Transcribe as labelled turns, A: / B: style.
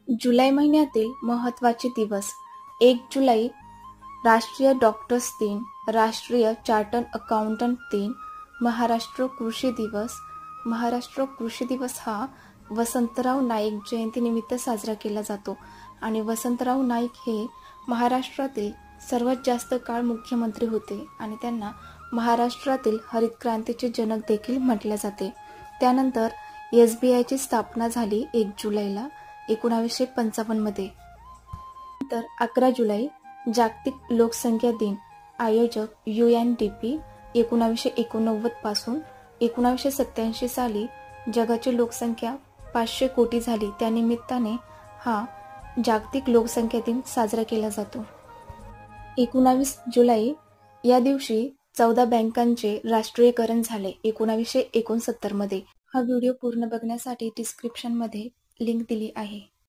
A: जुलै महिन्यातील महत्त्वाचे दिवस: 1 जुलै राष्ट्रीय डॉक्टर्स दिन, राष्ट्रीय चार्टर्ड अकाउंटंट दिन, महाराष्ट्र कृषी दिवस. महाराष्ट्र कृषी दिवस हा वसंतराव नाईक जयंतीनिमित्त साजरा केला जातो आणि वसंतराव नाईक हे महाराष्ट्रातील सर्वात जास्त काळ मुख्यमंत्री होते आणि त्यांना महाराष्ट्रातील हरित क्रांतीचे जनक देखील म्हटले जाते. त्यानंतर SBIची स्थापना झाली 1 जुलैला 1955 मध्ये. नंतर 11 जुलै जागतिक लोकसंख्या दिन. आयोजक UNDP. 1989 पासून 1987 साली जगाची लोकसंख्या 500 कोटी झाली. त्यानिमित्ताने हा जागतिक लोकसंख्या दिन साजरा केला जातो. 19 जुलै या दिवशी 14 बँकांचे राष्ट्रीयकरण झाले 1969 मध्ये. हा व्हिडिओ पूर्ण बघण्यासाठी डिस्क्रिप्शनमध्ये लिंक दिली आहे.